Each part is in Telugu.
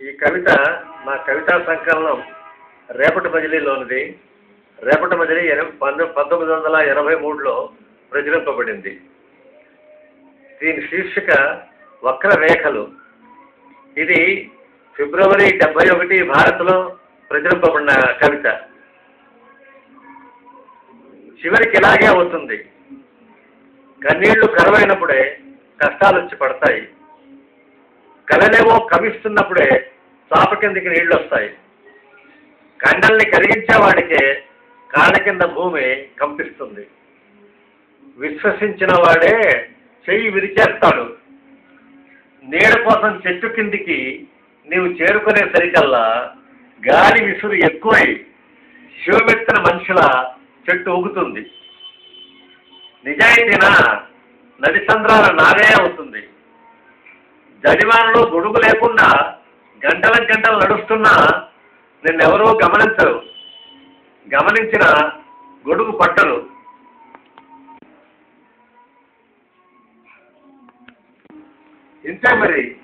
ఈ కవిత నా కవితా సంకలనం రేపటి మజిలీలోనిది. రేపటి మజిలీ 1983లో ప్రచురింపబడింది. దీని శీర్షిక వక్రరేఖలు. ఇది ఫిబ్రవరి 71 భారత్లో ప్రచురింపబడిన కవిత. చివరికి ఇలాగే అవుతుంది. కన్నీళ్లు కరువైనప్పుడే కష్టాలు వచ్చి పడతాయి. కలలేవో కవిస్తున్నప్పుడే చాప కిందికి నీళ్లు వస్తాయి. కండల్ని కరిగించేవాడికే కాళ్ళ కింద భూమి కంపిస్తుంది. విశ్వసించిన వాడే చెయ్యి విరిచేస్తాడు. నీడ కోసం చెట్టు కిందికి నీవు చేరుకునే సరికల్లా గాలి విసురు ఎక్కువై శివమెత్తిన మనుషుల చెట్టు ఊగుతుంది. నిజాయితీనా నది సంద్రాల నాదే అవుతుంది. జడివానలో గొడుగు లేకుండా గంటల గంటలు నడుస్తున్నా నిన్నెవరూ గమనించరు. గమనించిన గొడుగు పట్టరు. ఇంతే మరి.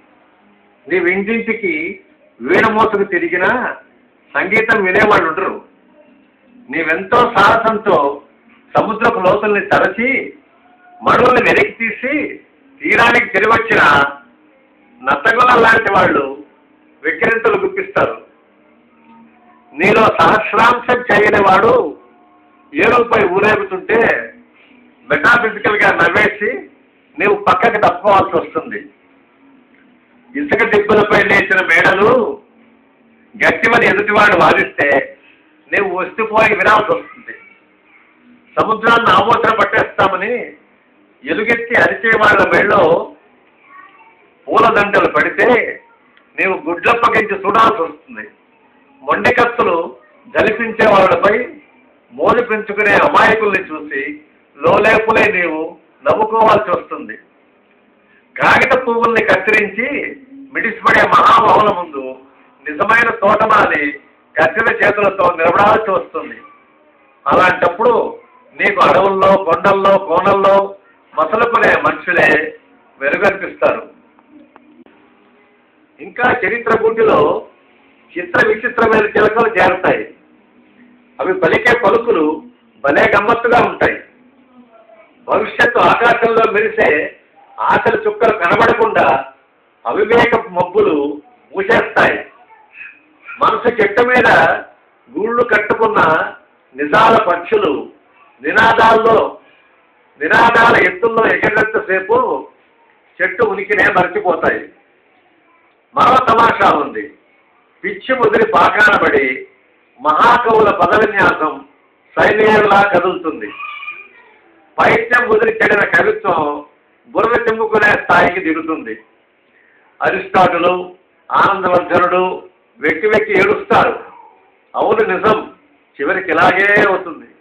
నీవు ఇంటింటికి వీణ మోసుకు తిరిగినా సంగీతం వినేవాళ్ళు ఉండరు. నీవెంతో సాహసంతో సముద్రపు లోతుల్ని తరచి మడుల్ని వెనక్కి తీసి తీరానికి తిరిగొచ్చిన నత్తగుల లాంటి వాళ్ళు వెక్కిరింతలు గుప్పిస్తారు. నీలో సహస్రాంశం చేయని వాడు ఏరుపై ఊరేగుతుంటే మెటాఫిజికల్గా నవ్వేసి నీవు పక్కకి తప్పుకోవాల్సి వస్తుంది. ఇసుక దిబ్బలపై లేచిన మేడలు గట్టిమని ఎదుటివాడు వాదిస్తే నీవు వస్తుపోయి వినాల్సి వస్తుంది. సముద్రాన్ని ఆమోత్ర పట్టేస్తామని ఎలుగెత్తి అరిచే వాళ్ళ మెళ్ళలో పూలదండలు పడితే నీవు గుడ్లప్పగించి చూడాల్సి వస్తుంది. మొండి కత్తులు జలిపించే వాళ్ళపై మోలు పెంచుకునే అమాయకుల్ని చూసి లోలేపులే నీవు నవ్వుకోవాల్సి వస్తుంది. కాగిత పువ్వుల్ని కత్తిరించి మిడిసిపడే మహామహుల ముందు నిజమైన తోటమాలి కత్తిల చేతులతో నిలబడాల్సి వస్తుంది. అలాంటప్పుడు నీకు అడవుల్లో, కొండల్లో, కోనల్లో మసలుకునే మనుషులే వెలుగనిపిస్తారు. ఇంకా చరిత్ర గుడ్డిలో చిత్ర విచిత్రమైన చిలకలు చేరుతాయి. అవి పలికే పలుకులు భలే గమ్మత్తుగా ఉంటాయి. భవిష్యత్తు ఆకాశంలో మెరిసే ఆశల చుక్కలు కనబడకుండా అవివేక మబ్బులు మూసేస్తాయి. మనసు చెట్టు మీద గూళ్ళు కట్టుకున్న నిజాల పక్షులు నినాదాల ఎత్తుల్లో ఎగిరినంతసేపు చెట్టు ఉనికినే మర్చిపోతాయి. మరో తమాషా ఉంది. పిచ్చి ముదిరి పాకానబడి మహాకవుల పదవిన్యాసం సైన్యంలా కదులుతుంది. పైత్యం ముదిరి చెడిన కవిత్వం బుర్ర చెమ్ముకునే స్థాయికి దిగుతుంది. అరిస్టాటులు, ఆనందవర్ధనుడు వెక్కి వెక్కి ఏడుస్తారు. అవును, నిజం. చివరికి ఇలాగే అవుతుంది.